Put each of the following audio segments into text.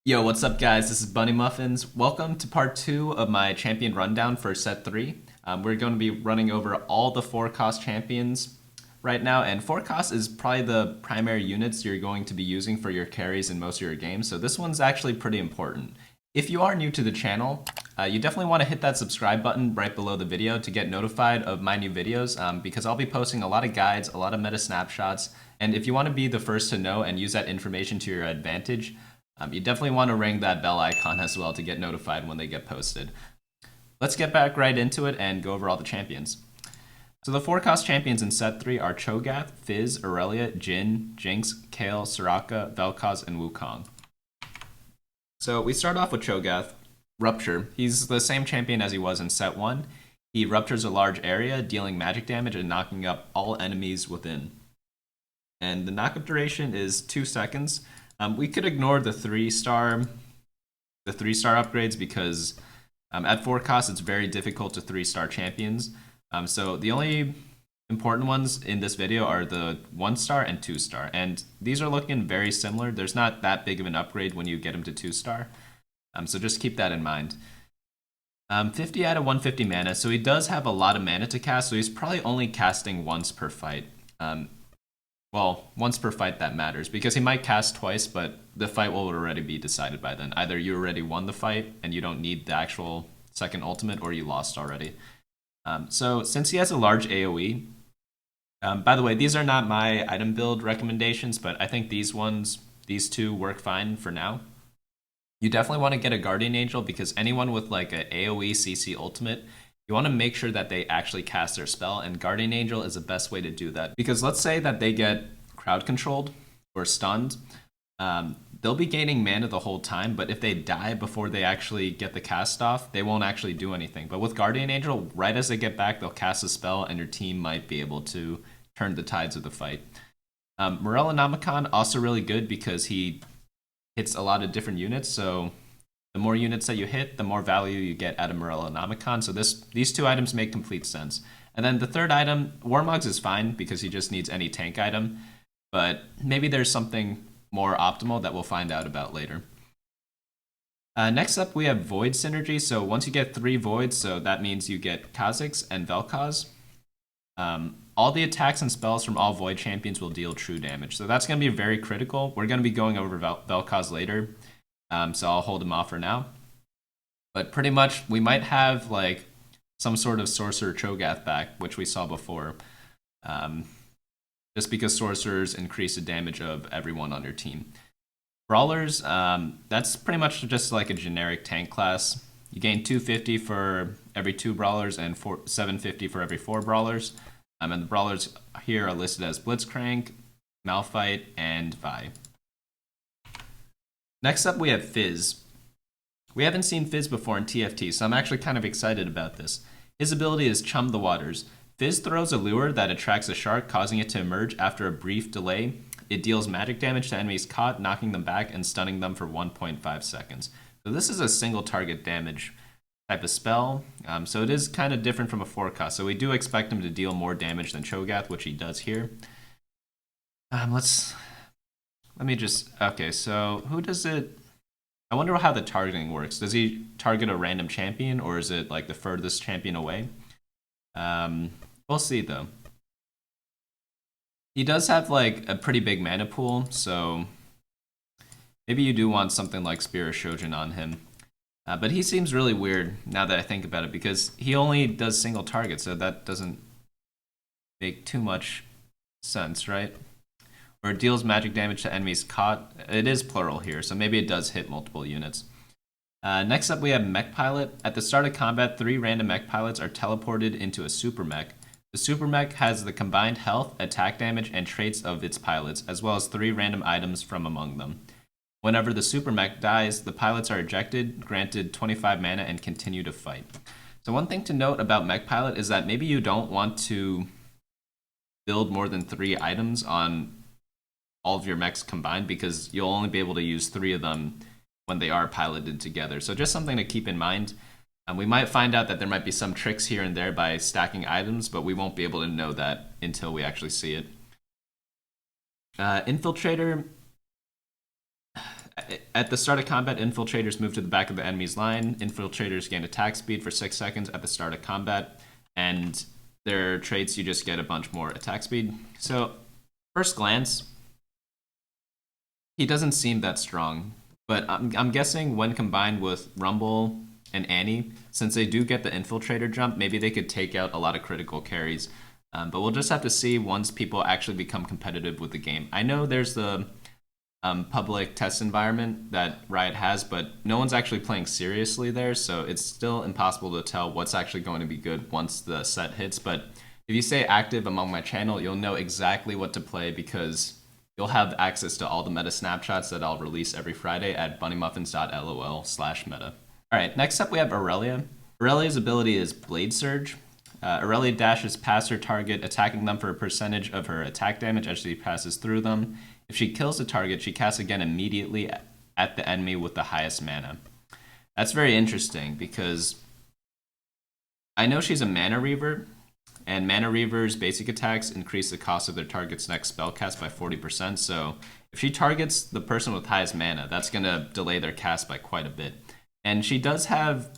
Yo, what's up, guys? This is Bunny Muffins. Welcome to part 2 of my champion rundown for set 3. We're going to be running over all the 4-cost champions right now, and 4-cost is probably the primary units you're going to be using for your carries in most of your games, so this one's actually pretty important. If you are new to the channel, you definitely want to hit that subscribe button right below the video to get notified of my new videos, because I'll be posting a lot of guides, a lot of meta snapshots, and if you want to be the first to know and use that information to your advantage, you definitely want to ring that bell icon as well to get notified when they get posted. Let's get back right into it and go over all the champions. So the 4-cost champions in set 3 are Chogath, Fizz, Irelia, Jhin, Jinx, Kayle, Soraka, Vel'Koz, and Wukong. So we start off with Chogath Rupture. He's the same champion as he was in set 1. He ruptures a large area, dealing magic damage and knocking up all enemies within. And the knockup duration is 2 seconds. We could ignore the 3-star upgrades because at 4 costs it's very difficult to 3-star champions. So the only important ones in this video are the 1-star and 2-star, and these are looking very similar. There's not that big of an upgrade when you get them to 2-star, so just keep that in mind. 50 out of 150 mana, so he does have a lot of mana to cast, so he's probably only casting once per fight. Well, once per fight that matters, because he might cast twice, but the fight will already be decided by then. Either you already won the fight and you don't need the actual second ultimate, or you lost already. So since he has a large AoE, by the way, these are not my item build recommendations, but I think these two work fine for now. You definitely want to get a Guardian Angel, because anyone with like an AoE CC ultimate, you want to make sure that they actually cast their spell, and Guardian Angel is the best way to do that. Because let's say that they get crowd controlled or stunned, they'll be gaining mana the whole time, but if they die before they actually get the cast off, they won't actually do anything. But with Guardian Angel, right as they get back, they'll cast a spell, and your team might be able to turn the tides of the fight. Morellonomicon, also really good because he hits a lot of different units, so the more units that you hit, the more value you get out of Morellonomicon. So these two items make complete sense. And then the third item, Warmogs, is fine because he just needs any tank item. But maybe there's something more optimal that we'll find out about later. Next up, we have Void Synergy. So once you get 3 Voids, so that means you get Kha'Zix and Vel'Koz. All the attacks and spells from all Void champions will deal true damage. So that's going to be very critical. We're going to be going over Vel'Koz later. So I'll hold him off for now. But pretty much, we might have like some sort of Sorcerer Chogath back, which we saw before. Just because Sorcerers increase the damage of everyone on your team. Brawlers, that's pretty much just like a generic tank class. You gain 250 for every 2 Brawlers and 750 for every 4 Brawlers. And the Brawlers here are listed as Blitzcrank, Malphite, and Vi. Next up, we have Fizz. We haven't seen Fizz before in TFT, so I'm actually kind of excited about this. His ability is Chum the Waters. Fizz throws a lure that attracts a shark, causing it to emerge after a brief delay. It deals magic damage to enemies caught, knocking them back and stunning them for 1.5 seconds. So this is a single target damage type of spell, so it is kind of different from a 4-cost. So we do expect him to deal more damage than Chogath, which he does here. Let me just, okay, so who does it, I wonder how the targeting works. Does he target a random champion, or is it like the furthest champion away? We'll see though. He does have like a pretty big mana pool, so maybe you do want something like Spirit Shojin on him. But he seems really weird now that I think about it, because he only does single target, so that doesn't make too much sense, right? Or it deals magic damage to enemies caught. It is plural here, so maybe it does hit multiple units. Next up, we have Mech Pilot. At the start of combat, 3 random Mech Pilots are teleported into a Super Mech. The Super Mech has the combined health, attack damage, and traits of its pilots, as well as 3 random items from among them. Whenever the Super Mech dies, the pilots are ejected, granted 25 mana, and continue to fight. So one thing to note about Mech Pilot is that maybe you don't want to build more than 3 items on all of your mechs combined, because you'll only be able to use 3 of them when they are piloted together. So just something to keep in mind. We might find out that there might be some tricks here and there by stacking items, but we won't be able to know that until we actually see it. Infiltrator, At the start of combat, infiltrators move to the back of the enemy's line. Infiltrators gain attack speed for 6 seconds at the start of combat, and their traits, you just get a bunch more attack speed. So, first glance, he doesn't seem that strong, but I'm guessing when combined with Rumble and Annie, since they do get the infiltrator jump, maybe they could take out a lot of critical carries. But we'll just have to see once people actually become competitive with the game. I know there's the public test environment that Riot has, but no one's actually playing seriously there, so it's still impossible to tell what's actually going to be good once the set hits. But if you stay active among my channel, you'll know exactly what to play because you'll have access to all the meta snapshots that I'll release every Friday at bunnymuffins.lol/meta. Alright, next up we have Irelia. Irelia's ability is Blade Surge. Irelia dashes past her target, attacking them for a percentage of her attack damage as she passes through them. If she kills the target, she casts again immediately at the enemy with the highest mana. That's very interesting because I know she's a Mana Reaver, and Mana Reavers' basic attacks increase the cost of their target's next spell cast by 40%, so if she targets the person with highest mana, that's going to delay their cast by quite a bit. And she does have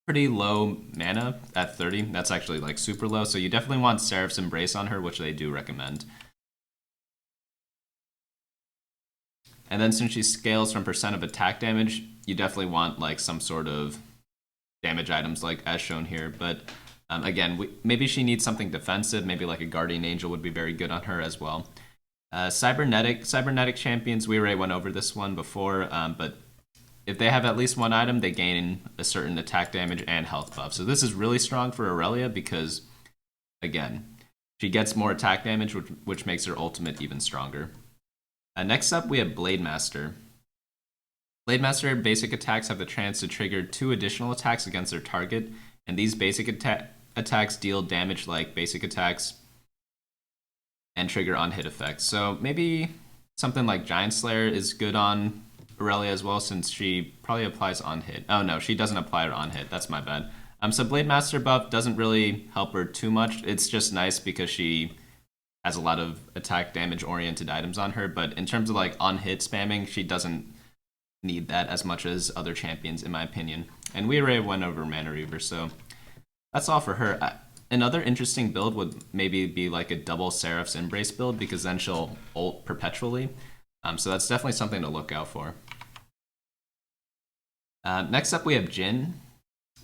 pretty low mana at 30. That's actually like super low, so you definitely want Seraph's Embrace on her, which they do recommend. And then since she scales from percent of attack damage, you definitely want like some sort of damage items like as shown here. But again, maybe she needs something defensive. Maybe like a Guardian Angel would be very good on her as well. Cybernetic champions, we already went over this one before, but if they have at least one item, they gain a certain attack damage and health buff. So this is really strong for Irelia because, again, she gets more attack damage, which makes her ultimate even stronger. Next up, we have Blade Master. Blade Master basic attacks have the chance to trigger 2 additional attacks against their target, and these basic attacks deal damage like basic attacks and trigger on-hit effects. So maybe something like Giant Slayer is good on Irelia as well, since she probably applies on-hit. Oh no, she doesn't apply her on-hit. That's my bad. So Blade Master buff doesn't really help her too much. It's just nice because she has a lot of attack damage oriented items on her, but in terms of like on-hit spamming, she doesn't need that as much as other champions in my opinion. And we already went over Mana Reaver, so that's all for her. Another interesting build would maybe be like a double Seraph's Embrace build, because then she'll ult perpetually. So that's definitely something to look out for. Next up we have Jhin.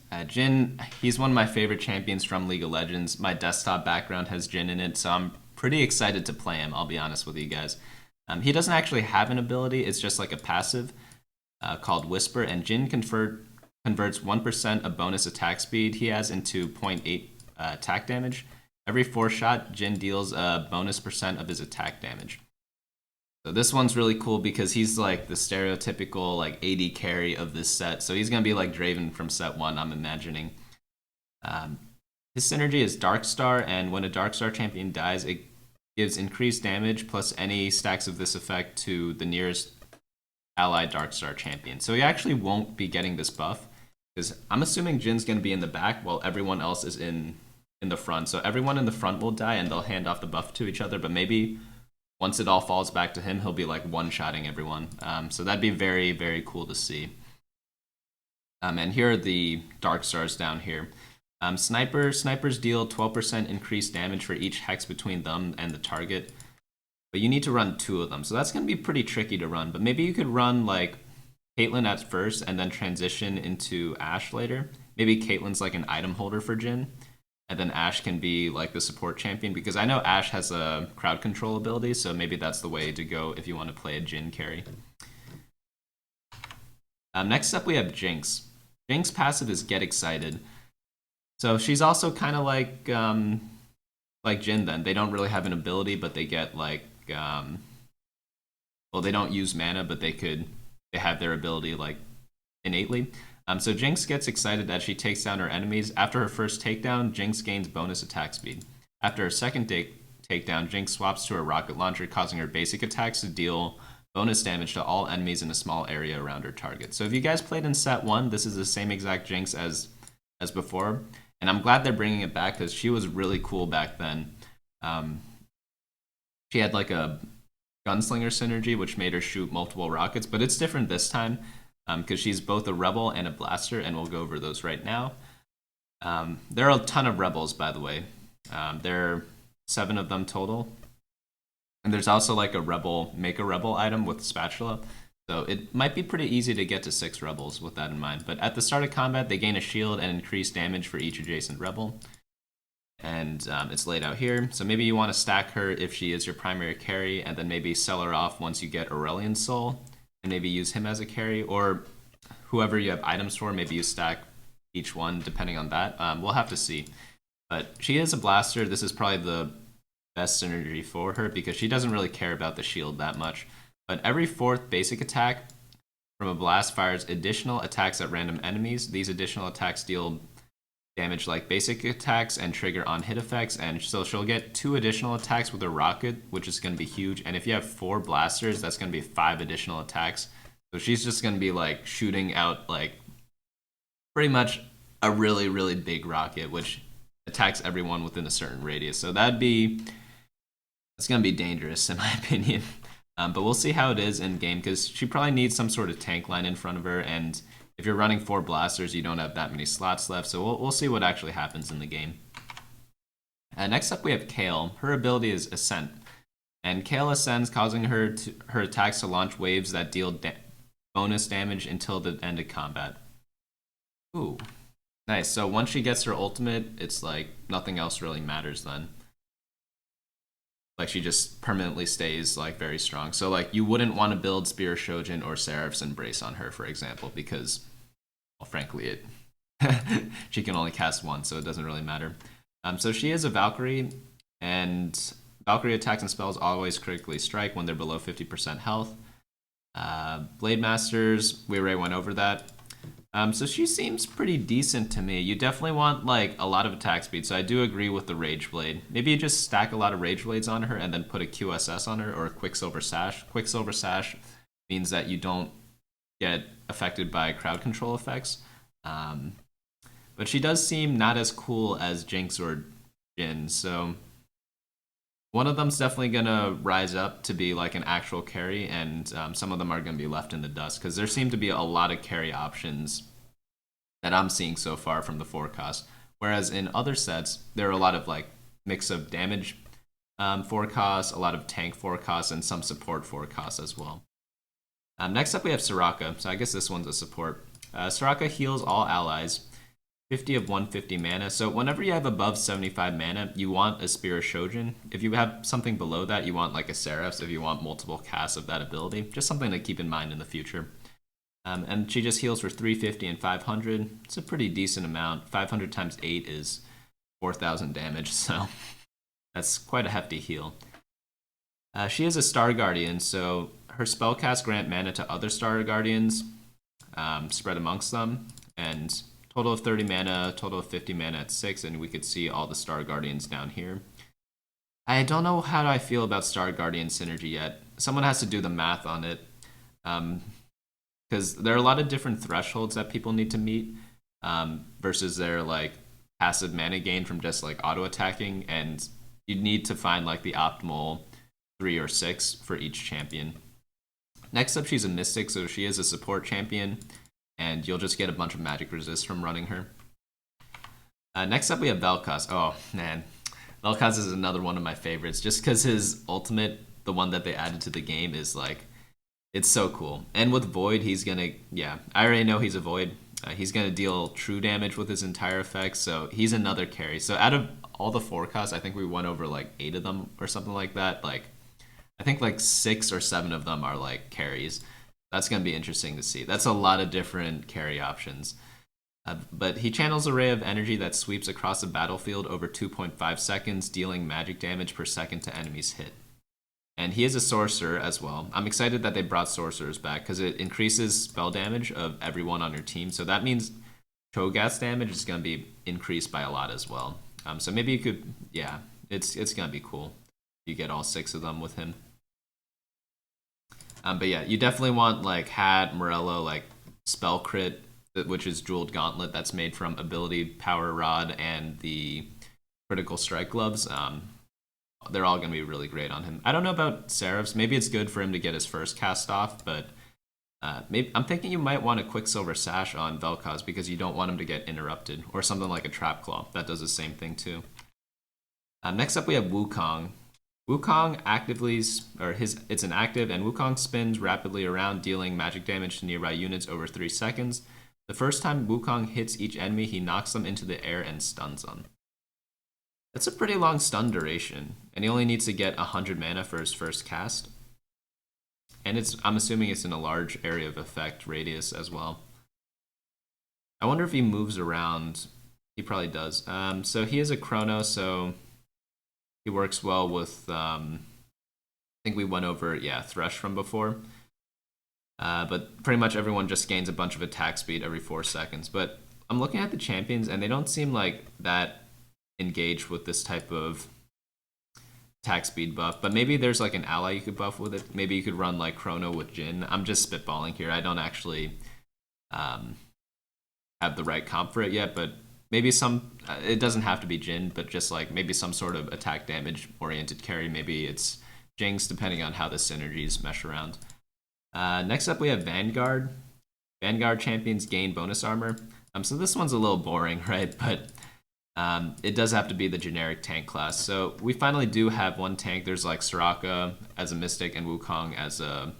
Jhin, he's one of my favorite champions from League of Legends. My desktop background has Jhin in it, so I'm pretty excited to play him, I'll be honest with you guys. He doesn't actually have an ability, it's just like a passive called Whisper, and Jhin converts 1% of bonus attack speed he has into 0.8 attack damage. Every 4 shot, Jhin deals a bonus percent of his attack damage. So this one's really cool because he's like the stereotypical like AD carry of this set. So he's going to be like Draven from set 1, I'm imagining. His synergy is Darkstar, and when a Darkstar champion dies, it gives increased damage plus any stacks of this effect to the nearest allied Darkstar champion. So he actually won't be getting this buff, because I'm assuming Jin's going to be in the back while everyone else is in the front. So everyone in the front will die and they'll hand off the buff to each other, but maybe once it all falls back to him, he'll be like one-shotting everyone. So that'd be very, very cool to see. And here are the Darkstars down here. Snipers deal 12% increased damage for each hex between them and the target, but you need to run 2 of them. So that's going to be pretty tricky to run, but maybe you could run like Caitlyn at first and then transition into Ashe later. Maybe Caitlyn's like an item holder for Jhin, and then Ashe can be like the support champion, because I know Ashe has a crowd control ability, so maybe that's the way to go if you want to play a Jhin carry. Next up we have Jinx. Jinx passive is Get Excited. So she's also kind of like Jhin then. They don't really have an ability, but they get like, well, they don't use mana, but they have their ability like innately. So Jinx gets excited as she takes down her enemies. After her first takedown, Jinx gains bonus attack speed. After her second takedown, Jinx swaps to her rocket launcher, causing her basic attacks to deal bonus damage to all enemies in a small area around her target. So if you guys played in set 1, this is the same exact Jinx as before. And I'm glad they're bringing it back because she was really cool back then. She had like a gunslinger synergy, which made her shoot multiple rockets, but it's different this time because she's both a rebel and a blaster, and we'll go over those right now. There are a ton of rebels, by the way. There are 7 of them total. And there's also like make a rebel item with spatula. So it might be pretty easy to get to 6 rebels with that in mind. But at the start of combat, they gain a shield and increase damage for each adjacent rebel. And it's laid out here. So maybe you want to stack her if she is your primary carry, and then maybe sell her off once you get Aurelian's Soul, and maybe use him as a carry, or whoever you have items for, maybe you stack each one depending on that. We'll have to see. But she is a blaster. This is probably the best synergy for her because she doesn't really care about the shield that much. But every 4th basic attack from a blast fires additional attacks at random enemies. These additional attacks deal damage like basic attacks and trigger on hit effects, and so she'll get 2 additional attacks with a rocket, which is going to be huge. And if you have 4 blasters, that's going to be 5 additional attacks. So she's just going to be like shooting out like pretty much a really, really big rocket, which attacks everyone within a certain radius. So it's going to be dangerous in my opinion. But we'll see how it is in game because she probably needs some sort of tank line in front of her, and if you're running 4 blasters, you don't have that many slots left, so we'll see what actually happens in the game. Next up, we have Kayle. Her ability is Ascent, and Kayle ascends, causing her attacks to launch waves that deal bonus damage until the end of combat. Ooh, nice. So once she gets her ultimate, it's like nothing else really matters then. Like she just permanently stays like very strong. So like you wouldn't want to build Spear Shojin or Seraph's Embrace on her, for example, because, well, frankly, she can only cast 1, so it doesn't really matter. So she is a Valkyrie, and Valkyrie attacks and spells always critically strike when they're below 50% health. Blade Masters, we already went over that. So she seems pretty decent to me. You definitely want like a lot of attack speed, so I do agree with the Rage Blade. Maybe you just stack a lot of Rage Blades on her and then put a QSS on her, or a Quicksilver Sash. Quicksilver Sash means that you don't get affected by crowd control effects. But she does seem not as cool as Jinx or Jhin, so one of them's definitely going to rise up to be like an actual carry, and some of them are going to be left in the dust because there seem to be a lot of carry options that I'm seeing so far from the forecast. Whereas in other sets, there are a lot of like mix of damage forecasts, a lot of tank forecasts, and some support forecasts as well. Next up, we have Soraka. So I guess this one's a support. Soraka heals all allies. 50 of 150 mana. So whenever you have above 75 mana, you want a Spear of Shojin. If you have something below that, you want like a Seraph's if you want multiple casts of that ability. Just something to keep in mind in the future. And she just heals for 350 and 500. It's a pretty decent amount. 500 times 8 is 4,000 damage, so that's quite a hefty heal. She is a Star Guardian, so her spellcasts grant mana to other Star Guardians, spread amongst them, and total of 30 mana, total of 50 mana at 6, and we could see all the Star Guardians down here. I don't know how I feel about Star Guardian synergy yet. Someone has to do the math on it, because there are a lot of different thresholds that people need to meet versus their like passive mana gain from just like auto attacking, and you need to find like the optimal 3 or 6 for each champion. Next up, she's a Mystic, so she is a support champion, and you'll just get a bunch of magic resist from running her. Next up, we have Vel'Koz. Oh, man. Vel'Koz is another one of my favorites, just because his ultimate, the one that they added to the game, is like, it's so cool. And with Void, he's going to, yeah, I already know he's a Void. He's going to deal true damage with his entire effect, so he's another carry. So out of all the forecasts, I think we went over like 8 of them or something like that. Like, I think like 6 or 7 of them are like carries. That's going to be interesting to see. That's a lot of different carry options. But he channels a ray of energy that sweeps across the battlefield over 2.5 seconds, dealing magic damage per second to enemies hit. And he is a sorcerer as well. I'm excited that they brought sorcerers back because it increases spell damage of everyone on your team. So that means Chogath's damage is going to be increased by a lot as well. So maybe you could, yeah, it's going to be cool. You get all 6 of them with him. But yeah, you definitely want like Hat, Morello, like Spell Crit, which is Jeweled Gauntlet that's made from Ability, Power Rod, and the Critical Strike Gloves. they're all going to be really great on him. I don't know about Seraphs. Maybe it's good for him to get his first cast off, but maybe I'm thinking you might want a Quicksilver Sash on Vel'Koz because you don't want him to get interrupted, or something like a Trap Claw. That does the same thing too. Next up we have Wukong. Wukong it's an active, and Wukong spins rapidly around, dealing magic damage to nearby units over 3 seconds. The first time Wukong hits each enemy, he knocks them into the air and stuns them. That's a pretty long stun duration, and he only needs to get 100 mana for his first cast. And I'm assuming it's in a large area of effect radius as well. I wonder if he moves around. He probably does. So he is a Chrono, so he works well with, I think we went over, Thresh from before. But pretty much everyone just gains a bunch of attack speed every 4 seconds. But I'm looking at the champions, and they don't seem like that engaged with this type of attack speed buff. But maybe there's like an ally you could buff with it. Maybe you could run like Chrono with Jhin. I'm just spitballing here. I don't actually have the right comp for it yet, but maybe it doesn't have to be Jhin, but just like maybe some sort of attack damage oriented carry. Maybe it's Jinx, depending on how the synergies mesh around. Next up we have Vanguard. Vanguard champions gain bonus armor. So this one's a little boring, right? But it does have to be the generic tank class. So we finally do have one tank. There's like Soraka as a Mystic and Wukong as a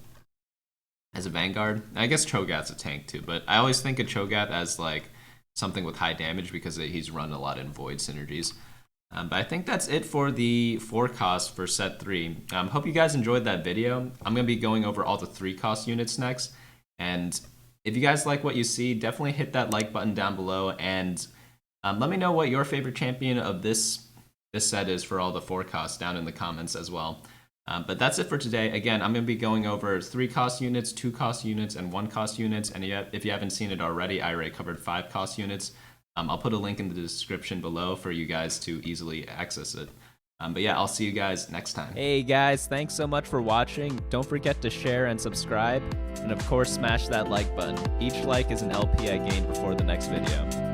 Vanguard. I guess Cho'Gath's a tank too, but I always think of Cho'Gath as like something with high damage because he's run a lot in Void synergies. But I think that's it for the 4-cost for set 3. Hope you guys enjoyed that video. I'm going to be going over all the 3-cost units next. And if you guys like what you see, definitely hit that like button down below, and let me know what your favorite champion of this set is for all the 4-costs down in the comments as well. But that's it for today. Again, I'm going to be going over 3-cost units, 2-cost units, and 1-cost units. And if you haven't seen it already, I already covered 5-cost units. I'll put a link in the description below for you guys to easily access it. But yeah, I'll see you guys next time. Hey guys, thanks so much for watching. Don't forget to share and subscribe. And of course, smash that like button. Each like is an LP I gain before the next video.